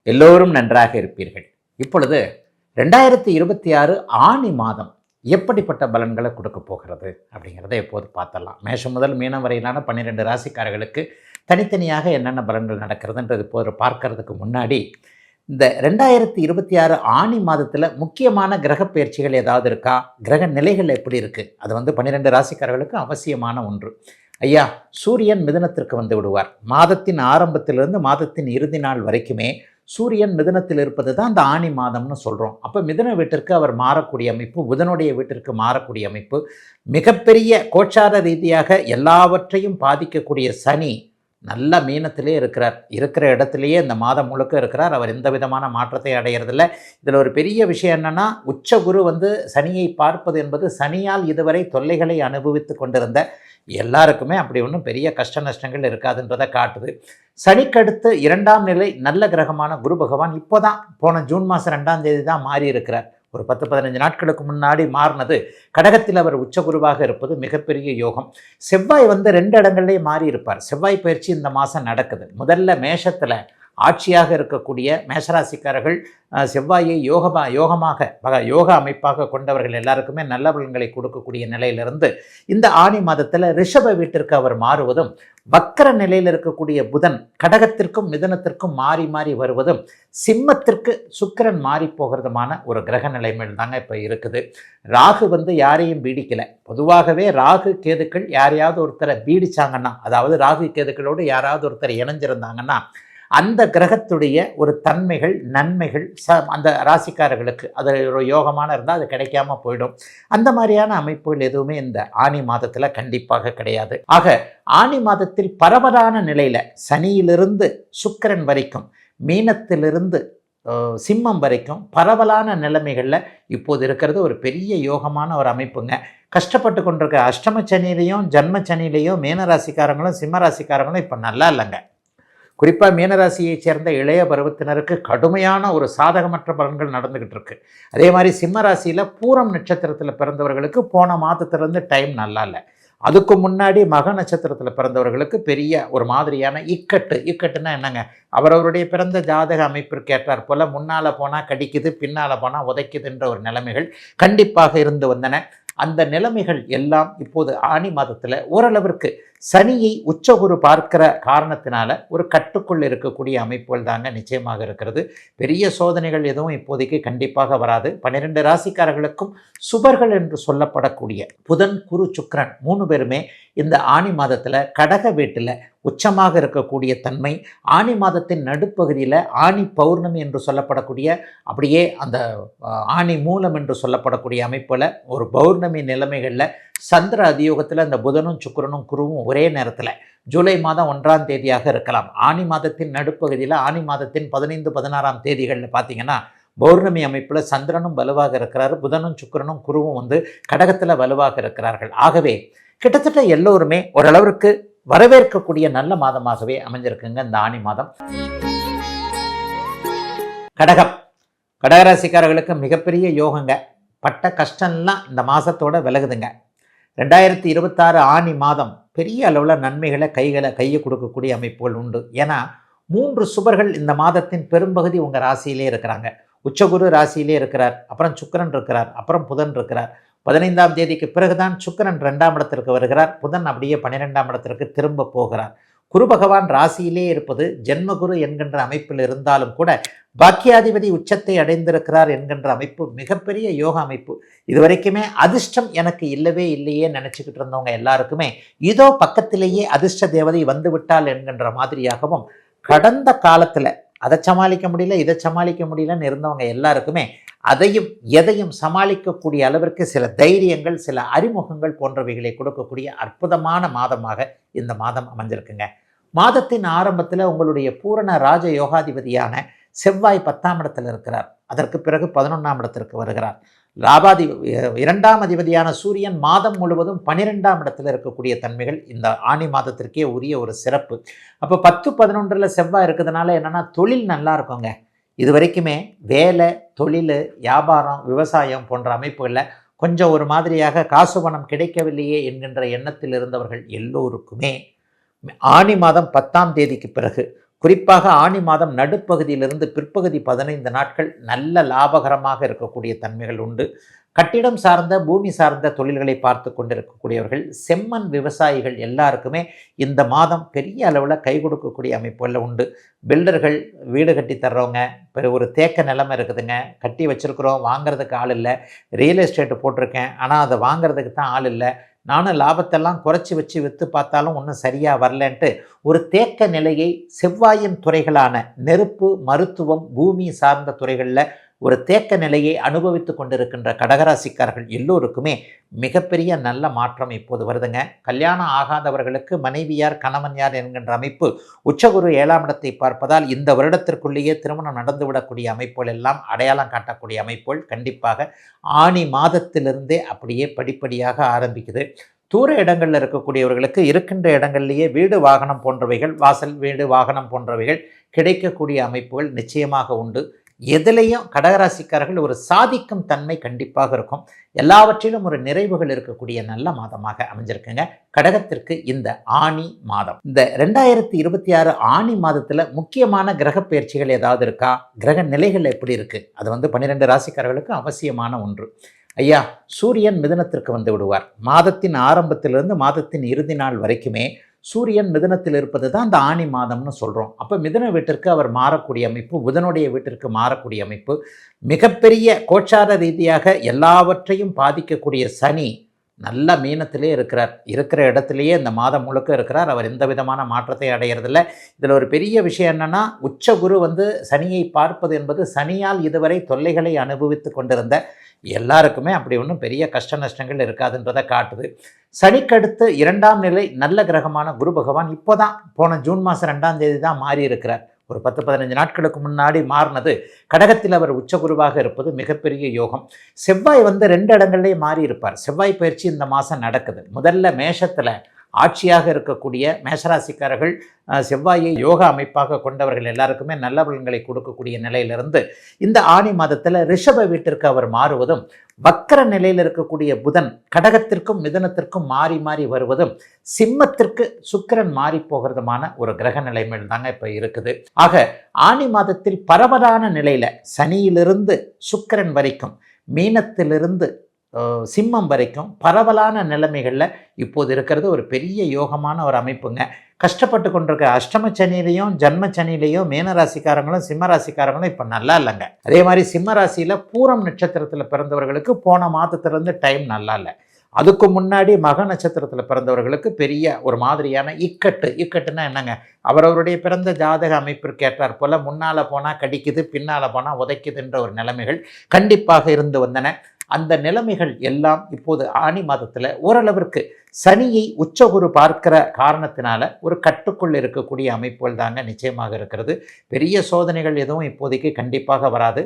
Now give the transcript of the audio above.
எல்லோரும் நன்றாக இருப்பீர்கள். இப்பொழுது 2026 ஆனி மாதம் எப்படிப்பட்ட பலன்களை கொடுக்க போகிறது அப்படிங்கிறத எப்போது பார்த்தலாம். மேஷம் முதல் மீனம் வரையிலான 12 ராசிக்காரர்களுக்கு தனித்தனியாக என்னென்ன பலன்கள் நடக்கிறதுன்றது இப்போது பார்க்கறதுக்கு முன்னாடி, இந்த 2026 ஆனி மாதத்தில் முக்கியமான கிரக பயிற்சிகள் ஏதாவது இருக்கா, கிரக நிலைகள் எப்படி இருக்குது, அது 12 ராசிக்காரர்களுக்கு அவசியமான ஒன்று. ஐயா, சூரியன் மிதுனத்திற்கு வந்து விடுவார். மாதத்தின் ஆரம்பத்திலிருந்து மாதத்தின் இறுதி நாள் வரைக்குமே சூரியன் மிதுனத்தில் இருப்பது தான் அந்த ஆனி மாதம்னு சொல்கிறோம். அப்போ மிதுன வீட்டிற்கு அவர் மாறக்கூடிய அமைப்பு, புதனுடைய வீட்டிற்கு மாறக்கூடிய அமைப்பு, மிகப்பெரிய கோச்சார ரீதியாக எல்லாவற்றையும் பாதிக்கக்கூடிய சனி நல்ல மீனத்திலே இருக்கிறார். இருக்கிற இடத்துலையே இந்த மாதம் முழுக்க இருக்கிறார். அவர் எந்த விதமான மாற்றத்தை அடைகிறதில்ல. இதில் ஒரு பெரிய விஷயம் என்னென்னா, உச்ச குரு சனியை பார்ப்பது என்பது சனியால் இதுவரை தொல்லைகளை அனுபவித்து கொண்டிருந்த எல்லாருக்குமே அப்படி ஒன்றும் பெரிய கஷ்ட நஷ்டங்கள் இருக்காதுன்றதை காட்டுது. சனிக்கடுத்து 2ஆம் நிலை நல்ல கிரகமான குரு பகவான் இப்போ தான் போன ஜூன் மாதம் 2ஆம் தேதி தான் மாறி இருக்கிறார். ஒரு 10-15 நாட்களுக்கு முன்னாடி மாறினது. கடகத்தில் அவர் உச்சகுருவாக இருப்பது மிகப்பெரிய யோகம். செவ்வாய் 2 இடங்கள்லேயே மாறி இருப்பார். செவ்வாய் பயிற்சி இந்த மாதம் நடக்குது. முதல்ல மேஷத்தில் ஆட்சியாக இருக்கக்கூடிய மேஷராசிக்காரர்கள் செவ்வாயை யோக அமைப்பாக கொண்டவர்கள் எல்லாருக்குமே நல்ல பலன்களை கொடுக்கக்கூடிய நிலையிலிருந்து இந்த ஆனி மாதத்தில் ரிஷப வீட்டிற்கு அவர் மாறுவதும், வக்கர நிலையில் இருக்கக்கூடிய புதன் கடகத்திற்கும் மிதுனத்திற்கும் மாறி மாறி வருவதும், சிம்மத்திற்கு சுக்கிரன் மாறி போகிறதுமான ஒரு கிரக நிலைமையில் தாங்க இப்போ இருக்குது. ராகு யாரையும் பீடிக்கலை. பொதுவாகவே ராகு கேதுக்கள் யாரையாவது ஒருத்தரை பீடிச்சாங்கன்னா, அதாவது ராகு கேதுக்களோடு யாராவது ஒருத்தர் இணைஞ்சிருந்தாங்கன்னா, அந்த கிரகத்துடைய ஒரு தன்மைகள் நன்மைகள் அந்த ராசிக்காரர்களுக்கு அது ஒரு யோகமான இருந்தால் அது கிடைக்காம போயிடும். அந்த மாதிரியான அமைப்புகள் எதுவுமே இந்த ஆனி மாதத்தில் கண்டிப்பாக கிடையாது. ஆக ஆனி மாதத்தில் பரவலான நிலையில் சனியிலிருந்து சுக்கிரன் வரைக்கும், மீனத்திலிருந்து சிம்மம் வரைக்கும் பரவலான நிலைமைகளில் இப்போது இருக்கிறது ஒரு பெரிய யோகமான ஒரு அமைப்புங்க. கஷ்டப்பட்டு கொண்டிருக்க அஷ்டம சனியிலையும் ஜன்ம சனியிலையும் மீனராசிக்காரங்களும் சிம்ம ராசிக்காரங்களும் இப்போ நல்லா இல்லைங்க. குறிப்பாக மீனராசியை சேர்ந்த இளைய பருவத்தினருக்கு கடுமையான ஒரு சாதகமற்ற பலன்கள் நடந்துக்கிட்டு இருக்கு. அதே மாதிரி சிம்ம ராசியில் பூரம் நட்சத்திரத்தில் பிறந்தவர்களுக்கு போன மாதத்திலிருந்து டைம் நல்லா இல்லை. அதுக்கு முன்னாடி மக நட்சத்திரத்தில் பிறந்தவர்களுக்கு பெரிய ஒரு மாதிரியான இக்கட்டுன்னா என்னங்க, அவரவருடைய பிறந்த ஜாதக அமைப்பிற்கு ஏற்றார் போல் முன்னால் போனால் கடிக்குது, பின்னால் போனால் உதைக்குதுன்ற ஒரு நிலைமைகள் கண்டிப்பாக இருந்து வந்தன. அந்த நிலைமைகள் எல்லாம் இப்போது ஆனி மாதத்தில் ஓரளவிற்கு சனியை உச்சகுரு பார்க்கிற காரணத்தினால ஒரு கட்டுக்குள் இருக்கக்கூடிய அமைப்புகள் தாங்க நிச்சயமாக இருக்கிறது. பெரிய சோதனைகள் எதுவும் இப்போதைக்கு கண்டிப்பாக வராது. 12 ராசிக்காரர்களுக்கும் சுபர்கள் என்று சொல்லப்படக்கூடிய புதன், குரு, சுக்கிரன் 3 பேருமே இந்த ஆனி மாதத்தில் கடக வீட்டில் உச்சமாக இருக்கக்கூடிய தன்மை. ஆனி மாதத்தின் நடுப்பகுதியில் ஆனி பௌர்ணமி என்று சொல்லப்படக்கூடிய, அப்படியே அந்த ஆனி மூலம் என்று சொல்லப்படக்கூடிய அமைப்பில் ஒரு பௌர்ணமி நிலைமைகளில் சந்திர அதியோகத்தில் இந்த புதனும் சுக்கிரனும் குருவும் ஒரே நேரத்தில் ஜூலை மாதம் 1ஆம் தேதியாக இருக்கலாம். ஆனி மாதத்தின் நடுப்பகுதியில் ஆனி மாதத்தின் 15, 16ஆம் தேதிகளில் பார்த்தீங்கன்னா பௌர்ணமி அமைப்பில் சந்திரனும் வலுவாக இருக்கிறார், புதனும் சுக்கிரனும் குருவும் கடகத்தில் வலுவாக இருக்கிறார்கள். ஆகவே கிட்டத்தட்ட எல்லோருமே ஓரளவிற்கு வரவேற்கக்கூடிய நல்ல மாதமாகவே அமைஞ்சிருக்குங்க இந்த ஆனி மாதம். கடகராசிக்காரர்களுக்கு மிகப்பெரிய யோகங்க. பட்ட கஷ்டம்லாம் இந்த மாதத்தோட விலகுதுங்க. 2026 ஆனி மாதம் பெரிய அளவில் நன்மைகளை கையை கொடுக்கக்கூடிய அமைப்புகள் உண்டு. ஏன்னா 3 சுபர்கள் இந்த மாதத்தின் பெரும்பகுதி உங்கள் ராசியிலே இருக்கிறாங்க. உச்சகுரு ராசியிலே இருக்கிறார், அப்புறம் சுக்கிரன் இருக்கிறார், அப்புறம் புதன் இருக்கிறார். 15ஆம் தேதிக்கு பிறகுதான் சுக்கிரன் 2ஆம் இடத்திற்கு வருகிறார். புதன் அப்படியே 12ஆம் இடத்திற்கு திரும்ப போகிறார். குரு பகவான் ராசியிலே இருப்பது ஜென்மகுரு என்கின்ற அமைப்பில் இருந்தாலும் கூட பாக்கியாதிபதி உச்சத்தை அடைந்திருக்கிறார் என்கின்ற அமைப்பு மிகப்பெரிய யோக அமைப்பு. இதுவரைக்குமே அதிர்ஷ்டம் எனக்கு இல்லவே இல்லையே நினச்சிக்கிட்டு இருந்தவங்க எல்லாருக்குமே இதோ பக்கத்திலேயே அதிர்ஷ்ட தேவதை வந்து விட்டால் என்கின்ற மாதிரியாகவும், கடந்த காலத்தில் அதை சமாளிக்க முடியல இதை சமாளிக்க முடியலன்னு இருந்தவங்க எல்லாருக்குமே எதையும் சமாளிக்கக்கூடிய அளவிற்கு சில தைரியங்கள், சில அறிமுகங்கள் போன்றவைகளை கொடுக்கக்கூடிய அற்புதமான மாதமாக இந்த மாதம் அமைஞ்சிருக்குங்க. மாதத்தின் ஆரம்பத்தில் உங்களுடைய பூரண ராஜ யோகாதிபதியான செவ்வாய் 10ஆம் இடத்தில் இருக்கிறார். அதற்கு பிறகு 11ஆம் இடத்திற்கு வருகிறார். 2ஆம் அதிபதியான சூரியன் மாதம் முழுவதும் 12ஆம் இடத்தில் இருக்கக்கூடிய தன்மைகள் இந்த ஆனி மாதத்திற்கே உரிய ஒரு சிறப்பு. அப்போ 10, 11 செவ்வாய் இருக்கிறதுனால என்னென்னா தொழில் நல்லா இருக்குங்க. இது வரைக்குமே வேலை, தொழில், வியாபாரம், விவசாயம் போன்ற அமைப்புகளில் கொஞ்சம் ஒரு மாதிரியாக காசு பணம் கிடைக்கவில்லையே என்கின்ற எண்ணத்தில் இருந்தவர்கள் எல்லோருக்குமே ஆனி மாதம் 10ஆம் தேதிக்கு பிறகு குறிப்பாக ஆனி மாதம் நடுப்பகுதியிலிருந்து பிற்பகுதி 15 நாட்கள் நல்ல லாபகரமாக இருக்கக்கூடிய தன்மைகள் உண்டு. கட்டிடம் சார்ந்த பூமி சார்ந்த தொழில்களை பார்த்து கொண்டிருக்கக்கூடியவர்கள், செம்மண் விவசாயிகள் எல்லாருக்குமே இந்த மாதம் பெரிய அளவில் கை கொடுக்கக்கூடிய அமைப்புகளில் உண்டு. பில்டர்கள், வீடு கட்டி தர்றவங்க, ஒரு தேக்க நிலைமை இருக்குதுங்க, கட்டி வச்சுருக்குறோம், வாங்கிறதுக்கு ஆள் இல்லை, ரியல் எஸ்டேட்டு போட்டிருக்கேன் ஆனால் அதை வாங்கிறதுக்கு தான் ஆள் இல்லை, நானும் லாபத்தெல்லாம் குறைச்சி வச்சு விற்று பார்த்தாலும் ஒன்றும் சரியாக வரலன்ட்டு ஒரு தேக்க நிலையை செவ்வாயின் துறைகளான நெருப்பு, மருத்துவம், பூமி சார்ந்த துறைகளில் ஒரு தேக்க நிலையை அனுபவித்து கொண்டிருக்கின்ற கடகராசிக்காரர்கள் எல்லோருக்குமே மிகப்பெரிய நல்ல மாற்றம் இப்போது வருதுங்க. கல்யாணம் ஆகாதவர்களுக்கு மனைவியார் கணவன் யார் என்கின்ற அமைப்பு உச்சகுரு 7ஆம் இடத்தை பார்ப்பதால் இந்த வருடத்திற்குள்ளேயே திருமணம் நடந்துவிடக்கூடிய அமைப்புகள் எல்லாம் அடையாளம் காட்டக்கூடிய அமைப்புகள் கண்டிப்பாக ஆனி மாதத்திலிருந்தே அப்படியே படிப்படியாக ஆரம்பிக்குது. தூர இடங்களில் இருக்கக்கூடியவர்களுக்கு இருக்கின்ற இடங்கள்லேயே வீடு வாகனம் போன்றவைகள், வாசல் வீடு வாகனம் போன்றவைகள் கிடைக்கக்கூடிய அமைப்புகள் நிச்சயமாக உண்டு. எதிலையும் கடகராசிக்காரர்கள் ஒரு சாதிக்கும் தன்மை கண்டிப்பாக இருக்கும். எல்லாவற்றிலும் ஒரு நிறைவுகள் இருக்கக்கூடிய நல்ல மாதமாக அமைஞ்சிருக்குங்க கடகத்திற்கு இந்த ஆனி மாதம். இந்த 2026 ஆனி மாதத்தில் முக்கியமான கிரக பயிற்சிகள் ஏதாவது இருக்கா? கிரக நிலைகள் எப்படி இருக்குது? அது 12 ராசிக்காரர்களுக்கு அவசியமான ஒன்று. ஐயா, சூரியன் மிதுனத்திற்கு வந்து விடுவார். மாதத்தின் ஆரம்பத்திலிருந்து மாதத்தின் இறுதி நாள் வரைக்குமே சூரியன் மிதுனத்தில் இருப்பது தான் அந்த ஆனி மாதம்னு சொல்கிறோம். அப்போ மிதுன வீட்டிற்கு அவர் மாறக்கூடிய அமைப்பு, புதனுடைய வீட்டிற்கு மாறக்கூடிய அமைப்பு, மிகப்பெரிய கோச்சார ரீதியாக எல்லாவற்றையும் பாதிக்கக்கூடிய சனி நல்ல மீனத்திலே இருக்கிறார். இருக்கிற இடத்துலையே இந்த மாதம் முழுக்க இருக்கிறார். அவர் எந்த விதமான மாற்றத்தை அடைகிறதில்ல. இதில் ஒரு பெரிய விஷயம் என்னென்னா, உச்சகுரு சனியை பார்ப்பது என்பது சனியால் இதுவரை தொல்லைகளை அனுபவித்து கொண்டிருந்த எல்லாருக்குமே அப்படி ஒன்றும் பெரிய கஷ்ட நஷ்டங்கள் இருக்காதுன்றதை காட்டுது. சனிக்கடுத்து 2ஆம் நிலை நல்ல கிரகமான குரு பகவான் இப்போ தான் போன ஜூன் மாதம் 2ஆம் தேதி தான் மாறி இருக்கிறார். ஒரு 10-15 நாட்களுக்கு முன்னாடி மாறினது. கடகத்தில் அவர் உச்சகுருவாக இருப்பது மிகப்பெரிய யோகம். செவ்வாய் 2 இடங்கள்லேயே மாறி இருப்பார். செவ்வாய் பயிற்சி இந்த மாதம் நடக்குது. முதல்ல மேஷத்தில் ஆட்சியாக இருக்கக்கூடிய மேஷராசிக்காரர்கள் செவ்வாயை யோகா அமைப்பாக கொண்டவர்கள் எல்லாருக்குமே நல்ல பலன்களை கொடுக்கக்கூடிய நிலையிலிருந்து இந்த ஆனி மாதத்தில் ரிஷப வீட்டிற்கு அவர் மாறுவதும், வக்கர நிலையில் இருக்கக்கூடிய புதன் கடகத்திற்கும் மிதுனத்திற்கும் மாறி மாறி வருவதும், சிம்மத்திற்கு சுக்கிரன் மாறி போகிறதுமான ஒரு கிரக நிலைமையில் தாங்க இப்போ இருக்குது. ஆக ஆனி மாதத்தில் பரவலான நிலையில் சனியிலிருந்து சுக்கிரன் வரைக்கும், மீனத்திலிருந்து சிம்மம் வரைக்கும் பரவலான நிலைமைகளில் இப்போது இருக்கிறது ஒரு பெரிய யோகமான ஒரு அமைப்புங்க. கஷ்டப்பட்டு கொண்டிருக்க அஷ்டம சனியிலையும் ஜன்ம சனியிலையும் மீனராசிக்காரங்களும் சிம்ம ராசிக்காரங்களும் இப்போ நல்லா இல்லைங்க. அதே மாதிரி சிம்ம ராசியில் பூரம் நட்சத்திரத்தில் பிறந்தவர்களுக்கு போன மாதத்துலேருந்து டைம் நல்லா இல்லை. அதுக்கு முன்னாடி மக நட்சத்திரத்தில் பிறந்தவர்களுக்கு பெரிய ஒரு மாதிரியான இக்கட்டுன்னா என்னங்க, அவரவருடைய பிறந்த ஜாதக அமைப்பிற்கு ஏற்றார் போல் முன்னால் போனால் கடிக்குது, பின்னால் போனால் உதைக்குதுன்ற ஒரு நிலைமைகள் கண்டிப்பாக இருந்து வந்தன. அந்த நிலைமைகள் எல்லாம் இப்போது ஆனி மாதத்தில் ஓரளவிற்கு சனியை உச்சகுரு பார்க்கிற காரணத்தினால ஒரு கட்டுக்குள் இருக்கக்கூடிய அமைப்புகள் தாங்க நிச்சயமாக இருக்கிறது. பெரிய சோதனைகள் எதுவும் இப்போதைக்கு கண்டிப்பாக வராது.